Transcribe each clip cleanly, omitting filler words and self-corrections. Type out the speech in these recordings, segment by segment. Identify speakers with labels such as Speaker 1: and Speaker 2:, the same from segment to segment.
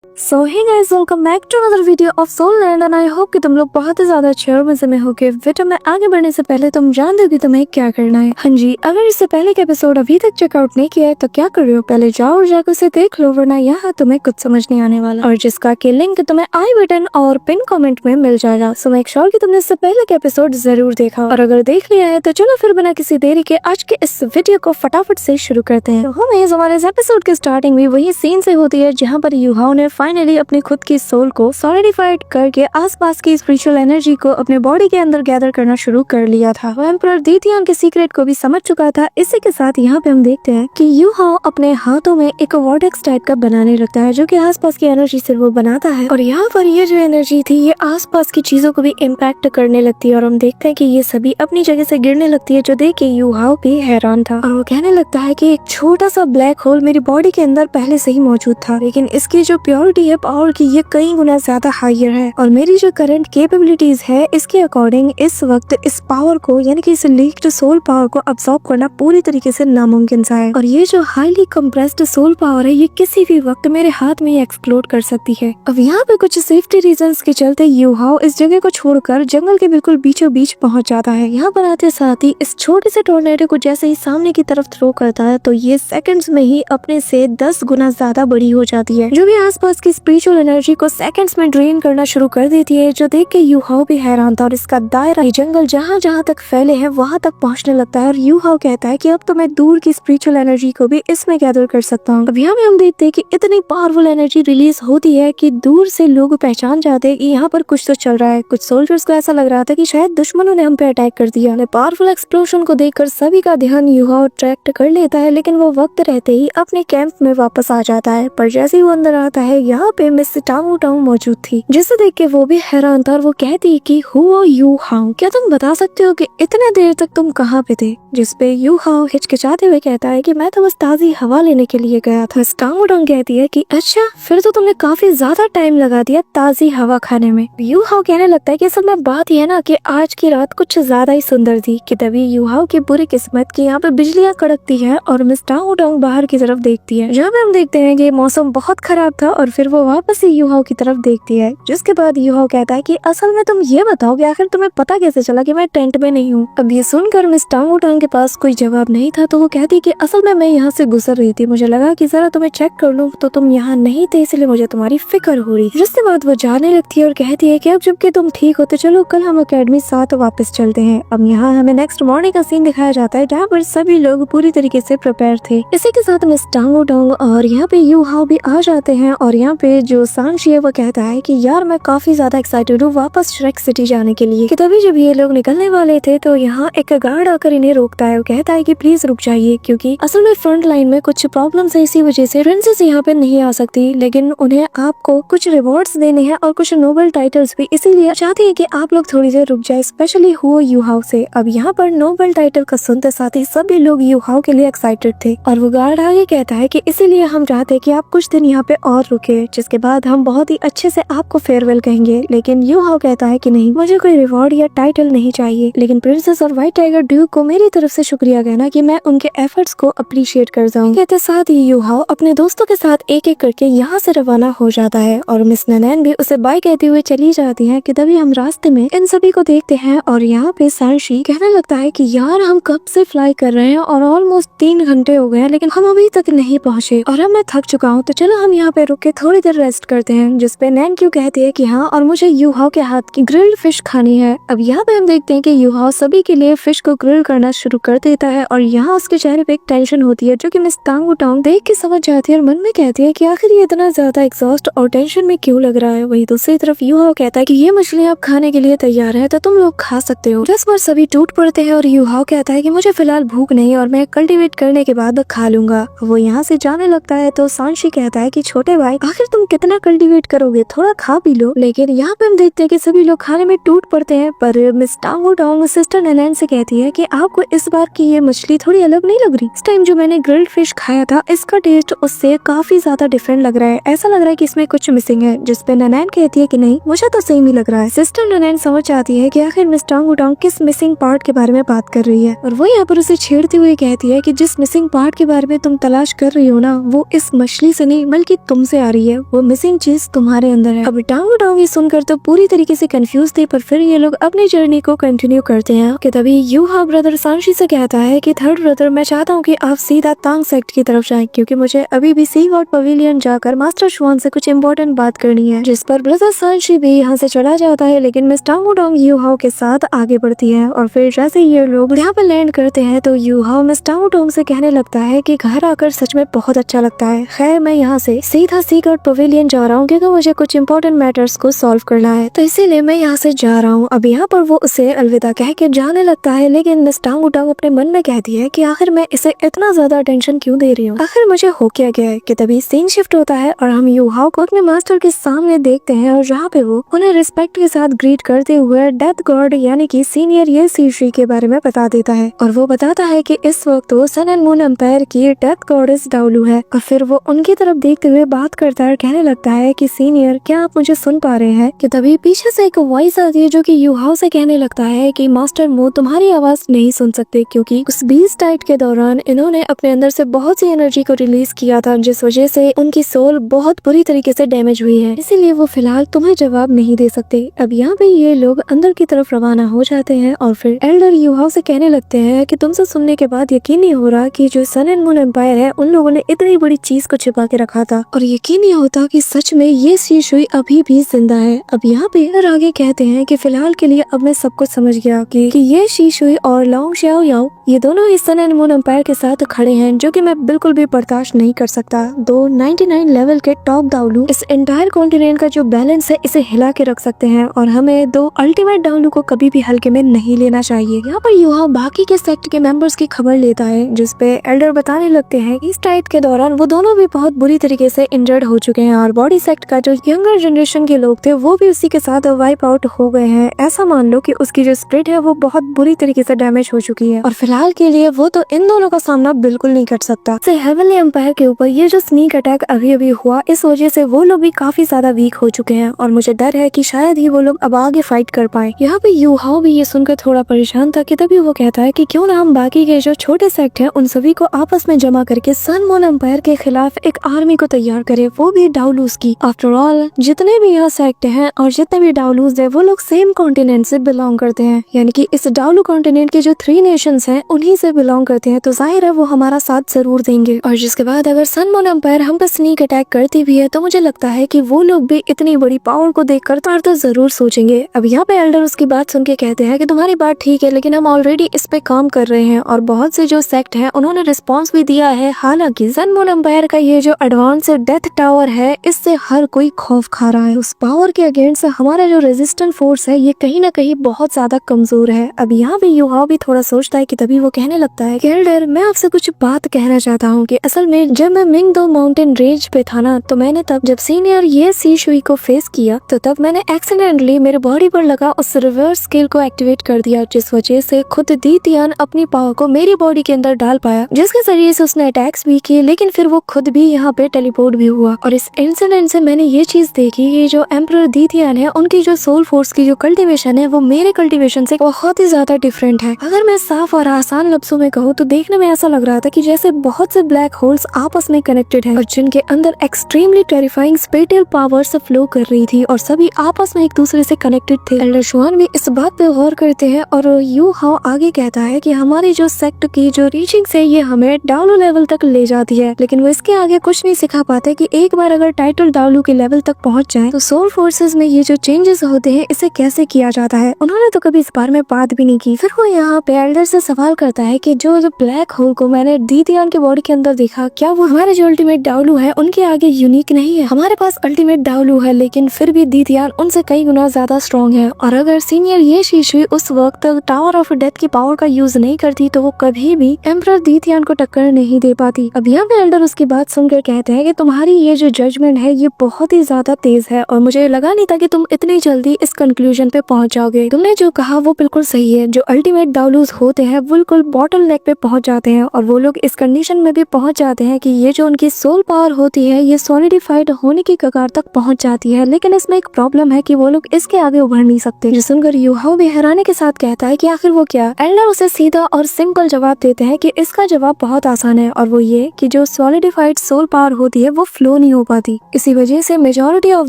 Speaker 1: So hey guys, welcome back to another video of soul land and I hope कि तुम लोग बहुत ही ज्यादा अच्छे और मजे में होगे। वीडियो में आगे बढ़ने से पहले तुम जान दो कि तुम्हें क्या करना है। हाँ जी, अगर इससे पहले का एपिसोड अभी तक चेकआउट नहीं किया है तो क्या कर रहे हो, पहले जाओ और जाकर उसे देख लो, वरना यहाँ तुम्हें कुछ समझ नहीं आने वाला, और जिसका की लिंक तुम्हें आई बटन और पिन कॉमेंट में मिल जाएगा। सो मेक श्योर कि तुमने इससे पहले का एपिसोड जरूर देखा, और अगर देख लिया है तो चलो फिर बिना किसी देरी के आज के इस वीडियो को फटाफट से शुरू करते हैं। तो हमें हमारे इस एपिसोड की स्टार्टिंग भी वही सीन से होती है जहाँ पर यूहाओ ने फाइनली अपनी खुद की सोल को सॉलिडिफाइड करके आसपास की स्पिरिचुअल एनर्जी को अपने बॉडी के अंदर गैदर करना शुरू कर लिया था। वो एम्परर दीतियांग के सीक्रेट को भी समझ चुका था। इसी के साथ यहाँ पे हम देखते हैं कि यूहाओ अपने हाथों में एक वॉर्टेक्स टाइप का बनाने लगता है जो कि आसपास की एनर्जी से वो बनाता है, और यहाँ पर ये जो एनर्जी थी ये आसपास की चीजों को भी इम्पैक्ट करने लगती है, और हम देखते हैं कि ये सभी अपनी जगह से गिरने लगती है, जो देख के यूहाओ भी हैरान था, और वो कहने लगता है कि एक छोटा सा ब्लैक होल मेरी बॉडी के अंदर पहले से ही मौजूद था, लेकिन इसकी जो प्योरिटी है पावर की ये कई गुना ज्यादा हायर है, और मेरी जो करंट कैपेबिलिटीज है इसके अकॉर्डिंग इस वक्त इस पावर को यानी कि इस लीक्ड सोल पावर को अब्सॉर्ब करना पूरी तरीके से नामुमकिन सा है, और ये जो हाईली कंप्रेस्ड सोल पावर है ये किसी भी वक्त मेरे हाथ में एक्सप्लोड कर सकती है। अब यहाँ पे कुछ सेफ्टी रीजंस के चलते यूहाओ इस जगह को छोड़कर जंगल के बिल्कुल बीचों बीच पहुंच जाता है। यहाँ पर आते साथ ही इस छोटे से टोर्नेडो को जैसे ही सामने की तरफ थ्रो करता है तो ये सेकंड्स में ही अपने से 10 गुना ज्यादा बड़ी हो जाती है, जो भी आसपास की स्पिरिचुअल एनर्जी को सेकंड्स में ड्रेन करना शुरू कर देती है, जो देख के यूहाओ भी हैरान था, और इसका दायरा जंगल जहाँ जहाँ तक फैले हैं वहाँ तक पहुँचने लगता है, और यूहाओ कहता है कि अब तो मैं दूर की स्पिरिचुअल एनर्जी को भी इसमें गैदर कर सकता हूँ। अब यहाँ पे हम देखते हैं कि इतनी पावरफुल एनर्जी रिलीज होती है कि दूर से लोग पहचान जाते हैं कि यहाँ पर कुछ तो चल रहा है। कुछ सोल्जर्स को ऐसा लग रहा था कि शायद दुश्मनों ने हम पे अटैक कर दिया। पावरफुल एक्सप्लोजन को देखकर सभी का ध्यान यूहाओ अट्रैक्ट कर लेता है, लेकिन वो वक्त रहते ही अपने कैंप में वापस आ जाता है। पर जैसे ही वो अंदर आता है यहाँ पे मिस टांगू टांग मौजूद थी, जिसे देख के वो भी हैरान था, और वो कहती है कि हु आर यू हाउ, क्या तुम बता सकते हो कि इतने देर तक तुम कहाँ पे थे? जिसपे यूहाओ हिचकिचाते हुए कहता है कि मैं तो बस ताजी हवा लेने के लिए गया था। टांगू टांग कहती है कि अच्छा, फिर तो तुमने काफी ज्यादा टाइम लगा दिया ताजी हवा खाने में। यूहाओ कहने लगता है कि असल में बात यह है ना कि आज की रात कुछ ज्यादा ही सुंदर थी, कि तभी यूहाओ की बुरी किस्मत की यहाँ पे बिजलियां कड़कती है और मिस टांगू टांग बाहर की तरफ देखती है, जहाँ पे हम देखते हैं कि मौसम बहुत खराब था, और फिर वो वापस ही यूहाओ की तरफ देखती है, जिसके बाद यूहाओ कहता है कि असल में तुम ये बताओ कि आखिर तुम्हें पता कैसे चला कि मैं टेंट में नहीं हूँ। अब ये सुनकर मिस टांगू टांग के पास कोई जवाब नहीं था, तो वो कहती कि असल में मैं यहाँ से गुजर रही थी, मुझे लगा कि जरा तुम्हें चेक कर लूं, तो तुम यहाँ नहीं थे इसलिए मुझे तुम्हारी फिक्र हो रही। जिसके बाद वो जाने लगती है और कहती है कि अब जबकि तुम ठीक हो तो चलो कल हम अकेडमी साथ वापस चलते हैं। अब यहाँ हमें नेक्स्ट मॉर्निंग का सीन दिखाया जाता है जहाँ पर सभी लोग पूरी तरीके से प्रिपेयर थे। इसी के साथ मिस टांगू टांग और यहाँ पे यूहाओ भी आ जाते हैं, और यहाँ पे जो सांशी है वो कहता है कि यार मैं काफी ज्यादा एक्साइटेड हूँ वापस श्रेक सिटी जाने के लिए। कि तभी जब ये लोग निकलने वाले थे तो यहाँ एक गार्ड आकर इन्हें रोकता है। वो कहता है कि प्लीज रुक जाइए, क्योंकि असल में फ्रंट लाइन में कुछ प्रॉब्लम्स है, इसी वजह से प्रिंसेस यहाँ पे नहीं आ सकती, लेकिन उन्हें आपको कुछ रिवॉर्ड्स देने हैं और कुछ नोबल टाइटल्स भी, इसीलिए चाहती है कि आप लोग थोड़ी देर रुक जाए, स्पेशली हुओ यूहाओ से। अब यहाँ पर नोबल टाइटल का सुनते साथ ही सभी लोग यूहाओ के लिए एक्साइटेड थे, और वो गार्ड आगे कहता है कि इसीलिए हम चाहते हैं कि आप कुछ दिन यहाँ पे और रुके, जिसके बाद हम बहुत ही अच्छे से आपको फेयरवेल कहेंगे। लेकिन यूहाओ कहता है कि नहीं, मुझे कोई रिवॉर्ड या टाइटल नहीं चाहिए, लेकिन प्रिंसेस और व्हाइट टाइगर ड्यूक को मेरी तरफ से शुक्रिया कहना कि मैं उनके एफर्ट्स को अप्रिशिएट करता हूँ। कहते साथ ही यूहाओ अपने दोस्तों के साथ एक एक करके यहाँ से रवाना हो जाता है, और मिस ननैन भी उसे बाय कहते हुए चली जाती है। कि तभी हम रास्ते में इन सभी को देखते हैं, और यहाँ पे सांशी कहने लगता है कि यार हम कब से फ्लाई कर रहे हैं और ऑलमोस्ट 3 घंटे हो गए हैं, लेकिन हम अभी तक नहीं पहुँचे, और अब मैं थक चुका हूँ, तो चलो हम यहाँ पे रुक के थोड़ी देर रेस्ट करते हैं। जिसपे नैन क्यों कहती है कि हाँ, और मुझे यूहाओ के हाथ की ग्रिल्ड फिश खानी है। अब यहाँ पे हम देखते हैं कि यूहाओ सभी के लिए फिश को ग्रिल करना शुरू कर देता है, और यहाँ उसके चेहरे पे एक टेंशन होती है जो कि मिस टांगू टांग देख के समझ जाती है, और मन में कहती है कि आखिर ये इतना ज्यादा एग्जॉस्ट और टेंशन में क्यों लग रहा है। वही दूसरी तरफ यूहाओ कहता है कि ये मछलियाँ आप खाने के लिए तैयार है, तो तुम लोग खा सकते हो। जिस पर सभी टूट पड़ते हैं, और यूहाओ कहता है कि मुझे फिलहाल भूख नहीं और मैं कल्टीवेट करने के बाद खा लूंगा। वो यहाँ से जाने लगता है तो सांशी कहता है कि छोटे भाई आखिर तुम कितना कल्टीवेट करोगे, थोड़ा खा भी लो। लेकिन यहाँ पे हम देखते हैं कि सभी लोग खाने में टूट पड़ते हैं, पर मिस टांगू टांग सिस्टर ननैन से कहती है कि आपको इस बार की ये मछली थोड़ी अलग नहीं लग रही? इस टाइम जो मैंने ग्रिल्ड फिश खाया था इसका टेस्ट उससे काफी ज्यादा डिफरेंट लग रहा है, ऐसा लग रहा है कि इसमें कुछ मिसिंग है। जिसपे ननैन कहती है कि नहीं, मुझे तो सेम ही लग रहा है। सिस्टर ननैन समझ आती है कि आखिर मिस टांगू टांग किस मिसिंग पार्ट के बारे में बात कर रही है, और वो यहाँ पर उसे छेड़ते हुए कहती है कि जिस मिसिंग पार्ट के बारे में तुम तलाश कर रही हो ना, वो इस मछली से नहीं बल्कि तुमसे आ रही है, वो मिसिंग चीज तुम्हारे अंदर है। अब टांगो टांग ये सुनकर तो पूरी तरीके से कंफ्यूज थे, पर फिर ये लोग अपनी जर्नी को कंटिन्यू करते हैं कि तभी यूहा ब्रदर सांशी से कहता है कि थर्ड ब्रदर, मैं चाहता हूँ कि आप सीधा तांग सेक्ट की तरफ जाएं, क्योंकि मुझे अभी भी सी गॉड पवेलियन जाकर मास्टर शुआन से कुछ इम्पोर्टेंट बात करनी है। जिस पर ब्रदर सांशी भी यहाँ से चला जाता है, लेकिन मिस टांगो टांग यूहाओ के साथ आगे बढ़ती है। और फिर जैसे ये लोग यहाँ पर लैंड करते हैं तो यूहाओ मिस टांगो टांग से कहने लगता है कि घर आकर सच में बहुत अच्छा लगता है। खैर मैं यहाँ से सीधा सी गॉड पवेलियन जा रहा हूँ, क्योंकि मुझे कुछ इंपॉर्टेंट मैटर्स को सॉल्व करना है, तो इसीलिए मैं यहाँ से जा रहा हूँ। अब यहाँ पर वो उसे अलविदा कह के जाने लगता है, लेकिन मिस टांगो टांग अपने मन में कहती है कि आखिर मैं इसे इतना ज्यादा अटेंशन क्यों दे रही हूँ, आखिर मुझे हो क्या गया है। कि तभी सीन शिफ्ट होता है और हम यूहाओ को अपने मास्टर के सामने देखते हैं, और जहाँ पे वो उन्हें रिस्पेक्ट के साथ ग्रीट करते हुए डेथ गॉड यानी कि सीनियर ये सीशी के बारे में बता देता है। और वो बताता है कि इस वक्त वो सन एंड मून एम्पायर की डेथ गॉडेस डाउलू है। और फिर वो उनकी तरफ देखते हुए बात करता है, कहने लगता है कि सीनियर, क्या आप मुझे सुन पा रहे हैं। कि तभी पीछे से एक वॉइस आती है जो कि यूहाओ से कहने लगता है कि मास्टर मो तुम्हारी आवाज नहीं सुन सकते, क्योंकि उस बीस्ट टाइट के दौरान इन्होंने अपने अंदर से बहुत सी एनर्जी को रिलीज किया था, जिस वजह से उनकी सोल बहुत बुरी तरीके से डैमेज हुई है, इसीलिए वो फिलहाल तुम्हें जवाब नहीं दे सकते। अब यहाँ पे ये लोग अंदर की तरफ रवाना हो जाते हैं और फिर एल्डर यूहाओ से कहने लगते हैं कि तुमसे सुनने के बाद यकीन नहीं हो रहा कि जो सन एंड मून एम्पायर है उन लोगों ने इतनी बड़ी चीज को छिपा के रखा था, और यकीन नहीं होता कि सच में ये शीशुई अभी भी जिंदा है। अब यहाँ पे आगे कहते हैं कि फिलहाल के लिए अब मैं सब कुछ समझ गया कि ये शीशुई और लॉन्ग शाओ याओ ये दोनों इस सन एंड मून एम्पायर के साथ खड़े हैं, जो कि मैं बिल्कुल भी बर्दाश्त नहीं कर सकता। दो 99 लेवल के टॉप डाउलू इस एंटायर कॉन्टिनेंट का जो बैलेंस है इसे हिला के रख सकते हैं, और हमें दो अल्टीमेट डाउलू को कभी भी हल्के में नहीं लेना चाहिए। यहाँ पर यूहाओ बाकी के सेक्ट के मेंबर्स की खबर लेता है, जिसपे एल्डर बताने लगते हैं कि इस टाइट के दौरान वो दोनों भी बहुत बुरी तरीके से इंजर्ड हो चुके हैं, और बॉडी सेक्ट का जो यंगर जनरेशन के लोग थे वो भी उसी के साथ वाइप आउट हो गए हैं। ऐसा मान लो कि उसकी जो स्प्रिट है वो बहुत बुरी तरीके से डैमेज हो चुकी है, और फिलहाल के लिए वो तो इन दोनों का सामना बिल्कुल नहीं कर सकता। हेवनली एम्पायर के ऊपर ये जो स्नीक अटैक अभी अभी हुआ, इस वजह से वो लोग भी काफी ज्यादा वीक हो चुके हैं, और मुझे डर है कि शायद ही वो लोग अब आगे फाइट कर पाए। यहाँ पे यूहाओ भी ये सुनकर थोड़ा परेशान था, कि तभी वो कहता है कि क्यों ना हम बाकी के जो छोटे सेक्ट हैं उन सभी को आपस में जमा करके सन मून एम्पायर के खिलाफ एक आर्मी को तैयार करे, वो भी डाउलूज की। आफ्टर ऑल जितने भी यहाँ सेक्ट हैं और जितने भी डाउलूज है वो लोग सेम कॉन्टिनेंट से बिलोंग करते हैं, यानी कि इस डाउलू कॉन्टिनेंट के जो 3 नेशंस हैं उन्हीं से बिलोंग करते हैं, तो जाहिर है वो हमारा साथ जरूर देंगे। और जिसके बाद अगर सन मून एम्पायर हम पर स्नीक अटैक करती भी है तो मुझे लगता है कि वो लोग भी इतनी बड़ी पावर को देखकर तो जरूर सोचेंगे। अब यहाँ पे एल्डर उसकी बात सुन के कहते हैं कि तुम्हारी बात ठीक है, लेकिन हम ऑलरेडी इस पे काम कर रहे हैं, और बहुत से जो सेक्ट हैं उन्होंने रिस्पॉन्स भी दिया है। हालांकि सन मून एम्पायर का ये जो एडवांस डेथ टावर है इससे हर कोई खौफ खा रहा है, उस पावर के अगेंस्ट हमारा जो रेजिस्टेंट फोर्स है ये कहीं ना कहीं बहुत ज्यादा कमजोर है। अब यहाँ पे यूहाओ भी थोड़ा सोचता है कि तभी वो कहने लगता है कि एल्डर, मैं आपसे कुछ बात कहना चाहता हूँ कि असल में जब मैं मिंग दो माउंटेन रेंज पे था ना, तो मैंने तब जब सीनियर ये सीशुई को फेस किया तो तब मैंने एक्सीडेंटली मेरे बॉडी पर लगा उस रिवर्स स्केल को एक्टिवेट कर दिया, जिस वजह से खुद दी तियान अपनी पावर को मेरी बॉडी के अंदर डाल पाया, जिसके जरिए से उसने अटैक्स भी किए, लेकिन फिर वो खुद भी यहाँ पे टेलीपोर्ट भी हुआ। और इस इंसिडेंट से मैंने ये चीज देखी, ये जो एम्परर दी तियान है उनकी जो सोल फोर्स की जो कल्टीवेशन है वो मेरे कल्टीवेशन से बहुत ही ज्यादा डिफरेंट है। अगर मैं साफ और आसान लफ्जों में कहूँ तो देखने में ऐसा लग रहा था कि जैसे बहुत से ब्लैक होल्स आपस में कनेक्टेड हैं, और जिनके अंदर extremely terrifying spatial powers flow कर रही थी, और सभी आपस में एक दूसरे से कनेक्टेड थे। एल्डर शुआन भी इस बात पे गौर करते हैं, और यूहाओ आगे कहता है कि हमारी जो सेक्ट की जो रीचिंग है ये हमें डाउलू लेवल तक ले जाती है, लेकिन वो इसके आगे कुछ नहीं सिखा पाते कि एक बार अगर टाइटल डाउलू के लेवल तक पहुंच जाए तो सोल फोर्सेस में ये जो चेंजेस होते हैं इसे कैसे किया जाता है। उन्होंने तो कभी इस बारे में बात भी नहीं की। फिर वो यहाँ पे एल्डर से सवाल करता है कि जो ब्लैक होल को मैंने दी तियान के बॉडी के अंदर देखा, क्या वो हमारे जो अल्टीमेट डाउलू है उनके आगे यूनिक नहीं है? हमारे पास अल्टीमेट डाउलू है, लेकिन फिर भी दी तियान उनसे कई गुना ज्यादा स्ट्रॉन्ग है, और अगर सीनियर ये शीशुई उस वक्त तक टावर ऑफ डेथ की पावर का यूज नहीं करती तो वो कभी भी एम्परर दी तियान को टक्कर नहीं दे पाती। अब यहाँ पे एल्डर उसकी बात सुनकर कहते हैं कि तुम्हारी ये जो जजमेंट है ये बहुत ही ज्यादा तेज है, और मुझे लगा नहीं था कि तुम इतनी जल्दी इस कंक्लूजन पे पहुंच जाओगे। तुमने जो कहा वो बिल्कुल सही है, जो अल्टीमेट डाउलूज होते हैं बिल्कुल बॉटल नेक पे पहुंच जाते हैं, और वो लोग इस कंडीशन में भी पहुंच जाते हैं कि ये जो उनकी सोल पावर होती है ये सॉलिडिफाइड होने की कगार तक पहुंच जाती है, लेकिन इसमें एक प्रॉब्लम है कि वो लोग इसके आगे उभर नहीं सकते। जो सुनकर यूहाओ भी हैरानी के साथ कहता है कि आखिर वो क्या? एल्डर उसे सीधा और सिंपल जवाब देते हैं कि इसका जवाब बहुत आसान है, और वो ये कि जो सॉलिडिफाइड सोल पावर होती है वो फ्लो नहीं हो पाती। इसी वजह से majority of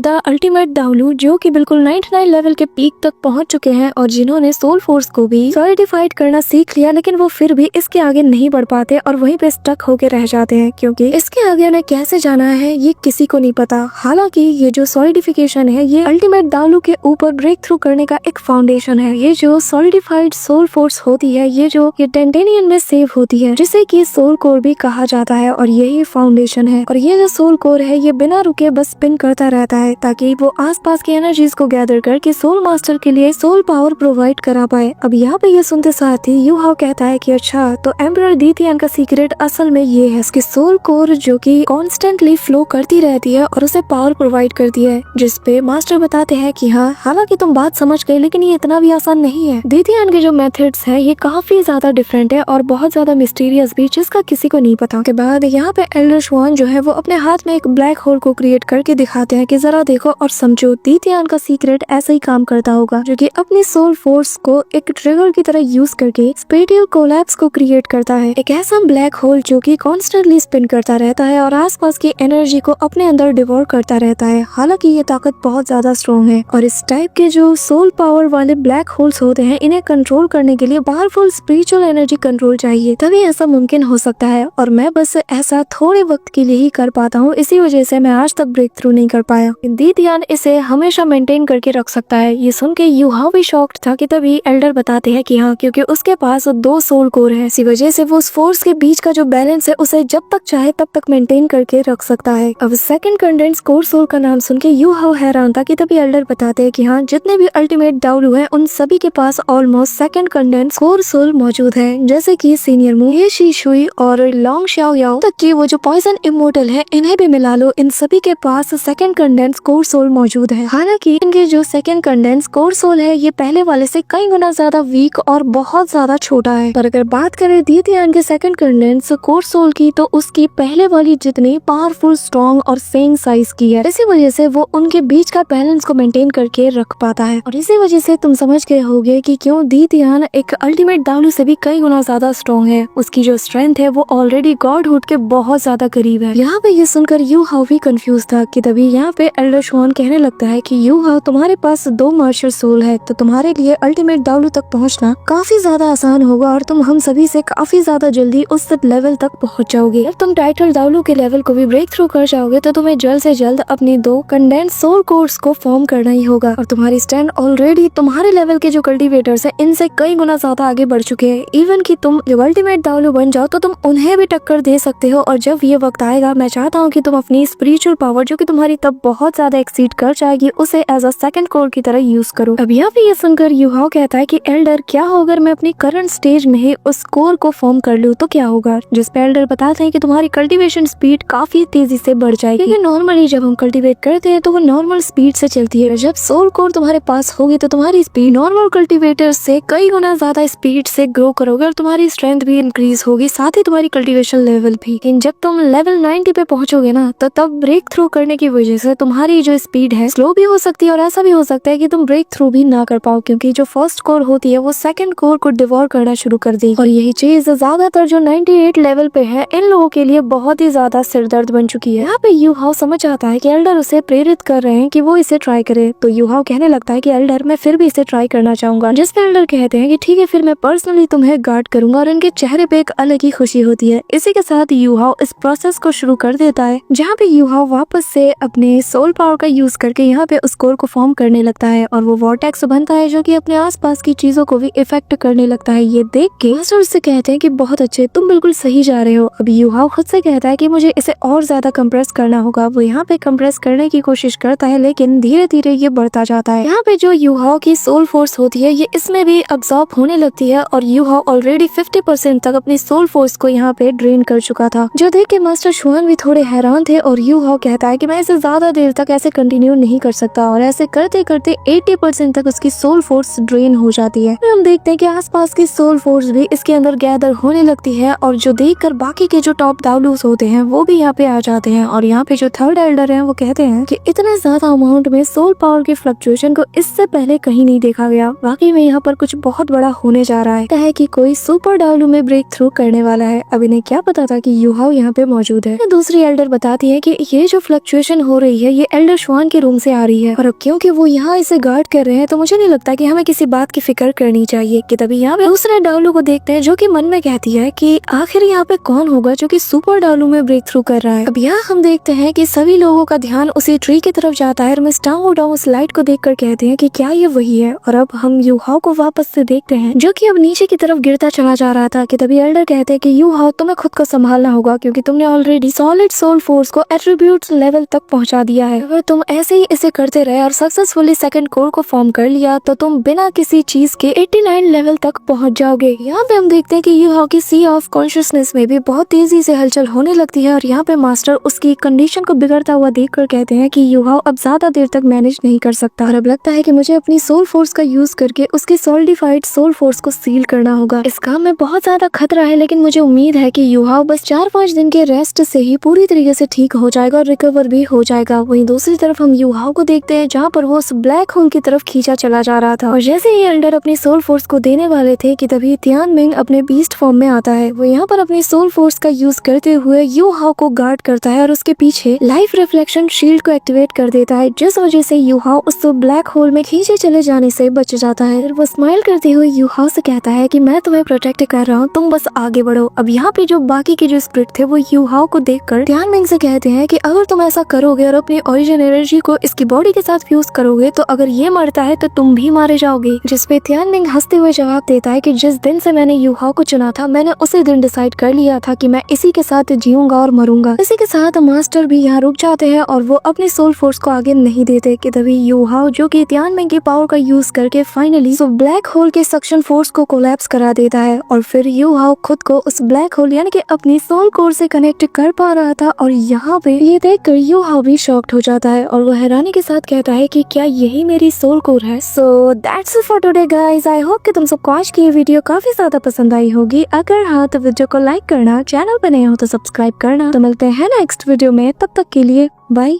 Speaker 1: the ultimate Davlu जो कि बिल्कुल 99 लेवल के पीक तक पहुंच चुके हैं और जिन्होंने सोल फोर्स को भी सॉलिडिफाइड करना सीख लिया, लेकिन वो फिर भी इसके आगे नहीं बढ़ पाते और वहीं पे स्टक होके रह जाते हैं, क्योंकि इसके आगे उन्हें कैसे जाना है ये किसी को नहीं पता। हालांकि ये जो सॉलिडिफिकेशन है ये अल्टीमेट दावलू के ऊपर ब्रेक थ्रू करने का एक फाउंडेशन है। ये जो सॉलिडिफाइड सोल फोर्स होती है ये टेंटेनियन में सेव होती है, जिसे कि सोल कोर भी कहा जाता है, और यही फाउंडेशन है। और ये जो सोल कोर है ये बिना रुके बस स्पिन करता रहता है ताकि वो आसपास की एनर्जीज को गैदर करके सोल मास्टर के लिए सोल पावर प्रोवाइड करा पाए। अब यहाँ पे ये सुनते साथ ही यू हाउ कहता है कि अच्छा तो एम्परर डीथियन का सीक्रेट असल में ये है कि सोल कोर जो कि कॉन्स्टेंटली फ्लो करती रहती है और उसे पावर प्रोवाइड करती है, जिसपे मास्टर बताते हैं कि हाँ हालांकि तुम बात समझ गए लेकिन ये इतना भी आसान नहीं है। डीथियन के जो मेथड्स है ये काफी ज्यादा डिफरेंट है और बहुत ज्यादा मिस्टीरियस भी, जिसका किसी को नहीं पता। के बाद यहाँ पे एल्डर श्वान जो है वो अपने हाथ में एक ब्लैक होल को क्रिएट करके दिखाते हैं कि जरा देखो और समझो, डीथियन का सीक्रेट ऐसा ही काम करता होगा, जो कि अपनी सोल फोर्स को एक ट्रिगर की तरह यूज करके स्पेटियल कोलैप्स को क्रिएट करता है। एक ऐसा ब्लैक होल जो कि कॉन्स्टेंटली स्पिन करता रहता है और आसपास की एनर्जी को अपने अंदर डिवोर करता रहता है। हालांकि ये ताकत बहुत ज्यादा स्ट्रॉन्ग है और इस टाइप के जो सोल पावर वाले ब्लैक होल्स होते हैं इन्हें कंट्रोल करने के लिए पावरफुल स्पिरिचुअल एनर्जी कंट्रोल चाहिए, तभी ऐसा मुमकिन हो सकता है। और मैं बस ऐसा थोड़े वक्त के लिए ही कर पाता हूँ, इसी वजह से मैं आज तक ब्रेक थ्रू नहीं कर पाया। डीथियन इसे हमेशा मेंटेन करके रख सकता है। ये सुन के यू हाउ भी शॉक्ड था कि तभी एल्डर बताते हैं कि हाँ क्योंकि उसके पास 2 सोल कोर है, इसी वजह से वो उस फोर्स के बीच का जो बैलेंस है उसे जब तक चाहे तब तक मेंटेन करके रख सकता है। अब सेकंड कंडेंस कोर सोल का नाम सुन के यू हाउ हैरान था कि तभी एल्डर बताते हैं कि हाँ जितने भी अल्टीमेट दावलू है उन सभी के पास almost second condense core soul मौजूद है, जैसे कि सीनियर मू, ये शीशुई और लॉन्ग शाओ याओ तक कि वो जो पॉइजन इमोर्टल है इन्हें भी मिला लो, इन सभी के पास सेकंड कंडेंस कोर सोल मौजूद है। हालांकि इनके जो सेकंड कंडेंस कोर सोल है ये पहले वाले से कई गुना ज्यादा वीक और बहुत ज्यादा छोटा है। पर अगर बात करें डीथियन के सेकंड कंडेंस कोर सोल की तो उसकी पहले वाली जितनी पावरफुल, स्ट्रॉन्ग और सेम साइज की है, इसी वजह से वो उनके बीच का बैलेंस को मेंटेन करके रख पाता है। और इसी वजह से तुम समझ गए होगे कि क्यों डीथियन एक अल्टीमेट दावलू से भी कई गुना ज्यादा स्ट्रॉन्ग है। उसकी जो स्ट्रेंथ है वो ऑलरेडी गॉडहुड के बहुत ज्यादा करीब है। यहाँ पे ये सुनकर यू हाउ भी कंफ्यूज था कि तभी यहाँ पे एल्डर श्वान कहने लगता है कि यू हाउ तुम्हारे पास 2 मार्शल सोल है तो तुम्हारे लिए अल्टीमेट दावलू तक पहुँचना काफी ज्यादा आसान होगा और तुम हम सभी से काफी ज्यादा जल्दी उस लेवल तक पहुँच जाओगे। जब तुम टाइटल दावलू के लेवल को भी ब्रेक थ्रू कर जाओगे तो तुम्हें जल्द से जल्द अपनी 2 कंडेंस सोल कोर्स को फॉर्म करना ही होगा। और तुम्हारी स्टैंड ऑलरेडी तुम्हारे लेवल के जो कल्टिवेटर्स है इनसे कई गुना ज्यादा आगे बढ़ चुके हैं। इवन कि तुम जब अल्टीमेट दावलू बन जाओ तो तुम उन्हें भी टक्कर दे सकते हो। और जब ये वक्त आएगा मैं चाहता हूँ कि तुम अपनी स्पिरिचुअल पावर जो कि तुम्हारी तब बहुत ज्यादा एक्सीड कर जाएगी उसे एज अ सेकंड कोर की तरह यूज करो। अब यहाँ पे ये सुनकर यू हाउ कहता है कि एल्डर क्या होगा अगर मैं अपनी करंट स्टेज में ही उस कोर को फॉर्म कर लूँ तो क्या होगा, जिस पे एल्डर बताते हैं कि तुम्हारी कल्टीवेशन स्पीड काफी तेजी से बढ़ जाएगी, क्योंकि नॉर्मली जब हम कल्टीवेट करते हैं तो वो नॉर्मल स्पीड से चलती है। जब सोल कोर तुम्हारे पास होगी तो तुम्हारी स्पीड नॉर्मल कल्टीवेटर से कई गुना ज्यादा स्पीड से ग्रो करोगे और तुम्हारी स्ट्रेंथ भी इंक्रीज होगी, साथ ही तुम्हारी कल्टीवेशन लेवल भी। लेकिन जब तुम लेवल 90 पे पहुंचोगे ना तो तब ब्रेक थ्रू करने की वजह से तुम्हारी जो स्पीड है स्लो भी हो सकती है और ऐसा भी हो सकता है कि तुम ब्रेक थ्रू भी ना कर पाओ, क्योंकि जो फर्स्ट कोर होती है वो सेकंड कोर को डिवोर करना शुरू कर देगी। और यही चीज ज्यादातर जो 98 लेवल पे है इन लोगों के लिए बहुत ही ज्यादा सिरदर्द बन चुकी है। यहाँ पे यू हाउ समझ आता है कि एल्डर उसे प्रेरित कर रहे हैं कि वो इसे ट्राई करे, तो यू हाउ कहने लगता है कि एल्डर मैं फिर भी इसे ट्राई करना चाहूंगा, जिसपे एल्डर कहते हैं कि ठीक है फिर मैं पर्सनली तुम्हें गार्ड करूंगा। और इनके चेहरे पे एक अलग ही खुशी होती है। इसी के साथ यू हाउ इस प्रोसेस को शुरू कर देता है, जहाँ पे यू हाउ वापस से अपने सोल पावर का यूज करके यहाँ पे उस कोर को फॉर्म करने लगता है और वो वॉर्टेक्स बनता है जो कि अपने आसपास की चीजों को भी इफेक्ट करने लगता है। ये देख के मास्टर उससे कहते हैं कि बहुत अच्छे, तुम बिल्कुल सही जा रहे हो। अब यू हाउ खुद से कहता है कि मुझे इसे और ज्यादा कंप्रेस करना होगा। वो यहाँ पे कंप्रेस करने की कोशिश करता है लेकिन धीरे धीरे ये बढ़ता जाता है। यहाँ पे जो यू हाउ की सोल फोर्स होती है ये इसमें भी अब्सॉर्ब होने लगती है और यू हाउ ऑलरेडी 50% तक अपनी सोल फोर्स को यहाँ पे ड्रेन कर चुका था, जो देख के मास्टर शुआन भी थोड़े हैरान थे। और यू हाउ कहता है कि मैं इसे ज्यादा देर तक ऐसे कंटिन्यू नहीं कर सकता और ऐसे करते करते 80% तक उसकी सोल फोर्स ड्रेन हो जाती है। हम देखते हैं कि आसपास की सोल फोर्स भी इसके अंदर गैदर होने लगती है और जो देखकर बाकी के जो टॉप दावलूस होते हैं वो भी यहाँ पे आ जाते हैं। और यहाँ पे जो थर्ड एल्डर हैं वो कहते हैं कि इतने ज्यादा अमाउंट में सोल पावर की फ्लक्चुएशन को इससे पहले कहीं नहीं देखा गया। वाकई में यहाँ पर कुछ बहुत बड़ा होने जा रहा है कि कोई सुपर दावलू में ब्रेक थ्रू करने वाला है। अब इन्हें क्या पता था कि यू हाउ यहाँ पे मौजूद है। दूसरी एल्डर बताते बताती है कि ये जो फ्लक्चुएशन हो रही है ये एल्डर श्वान के रूम से आ रही है, और क्योंकि वो यहाँ इसे गार्ड कर रहे हैं तो मुझे नहीं लगता कि हमें किसी बात की फिक्र करनी चाहिए। कि तभी यहाँ पे दूसरे डालू को देखते हैं जो कि मन में कहती है कि आखिर यहाँ पे कौन होगा जो कि सुपर डालू में ब्रेक थ्रू कर रहा है। अब यहाँ हम देखते हैं कि सभी लोगों का ध्यान उसी ट्री की तरफ जाता है और मिस टांग डाउ उस लाइट को देखकर कहते हैं कि क्या ये वही है। और अब हम यू हाओ को वापस से देखते हैं जो कि अब नीचे की तरफ गिरता चला जा रहा था। कि तभी एल्डर कहते हैं कि यू हाओ तुम्हें खुद को संभालना होगा क्योंकि तुमने ऑलरेडी सॉलिड सोल फोर्स को एट्रीब्यूट्स लेवल तक पहुंचा दिया है। अगर तुम ऐसे ही इसे करते रहे और सक्सेसफुली सेकंड कोर को फॉर्म कर लिया तो तुम बिना किसी चीज के 89 लेवल तक पहुंच जाओगे। यहाँ पे हम देखते हैं कि यू हाओ की सी ऑफ कॉन्शियसनेस में भी बहुत तेजी से हलचल होने लगती है और यहाँ पे मास्टर उसकी कंडीशन को बिगड़ता हुआ देखकर कहते हैं कि यू हाओ अब ज्यादा देर तक मैनेज नहीं कर सकता और अब लगता है कि मुझे अपनी सोल फोर्स का यूज करके उसकी सॉलिडिफाइड सोल फोर्स को सील करना होगा। इस काम में बहुत ज्यादा खतरा है लेकिन मुझे उम्मीद है कि यू हाओ बस 4-5 दिन के रेस्ट से ही पूरी तरीके से ठीक हो जाएगा और रिकवर भी हो जाएगा। वहीं दूसरी तरफ हम यू हाओ को देखते हैं जहाँ पर वो उस ब्लैक होल की तरफ खींचा चला जा रहा था और जैसे ही एल्डर अपनी सोल फोर्स को देने वाले थे कि तभी तियान मिंग अपने बीस्ट फॉर्म में आता है। वो यहाँ पर अपनी सोल फोर्स का यूज करते हुए यू हाओ को गार्ड करता है और उसके पीछे लाइफ रिफ्लेक्शन शील्ड को एक्टिवेट कर देता है जिस वजह से यू हाओ उस ब्लैक होल में खींचे चले जाने से बच जाता है। वो स्माइल करते हुए यू हाओ से कहता है कि मैं तुम्हें प्रोटेक्ट कर रहा हूँ, तुम बस आगे बढ़ो। अब यहाँ पे जो बाकी के जो स्पिरिट थे वो यू हाओ को देखकर तियान मिंग से कहते हैं कि अगर तुम ऐसा करोगे और अपनी ओरिजिन एनर्जी को इसकी बॉडी के साथ फ्यूज करोगे तो अगर ये मरता है तो तुम भी मारे जाओगे। जिसपे तियान मिंग हंसते हुए जवाब देता है कि जिस दिन से मैंने यू हाओ को चुना था मैंने उसी दिन डिसाइड कर लिया था कि मैं इसी के साथ जीऊंगा और मरूंगा। इसी के साथ मास्टर भी यहाँ रुक जाते हैं और वो अपनी सोल फोर्स को आगे नहीं देते। कि तभी यू हाओ जो कि तियान मिंग की पावर का यूज करके फाइनली ब्लैक होल के सक्शन फोर्स को कोलैप्स करा देता है और फिर यू हाओ खुद को उस ब्लैक होल यानी कि अपनी सोल कोर से कनेक्ट कर पा रहा था और यहाँ पे ये देखकर यू हाओ भी शॉक्ड हो जाता है और वो हैरानी के साथ कहता है कि क्या यही मेरी सोल कोर है। So that's it for today guys. I hope कि तुम सबको आज की ये वीडियो काफी ज्यादा पसंद आई होगी। अगर हाँ तो वीडियो को लाइक करना, चैनल पर नए हो तो सब्सक्राइब करना। तो मिलते हैं नेक्स्ट वीडियो में, तब तक के लिए बाय।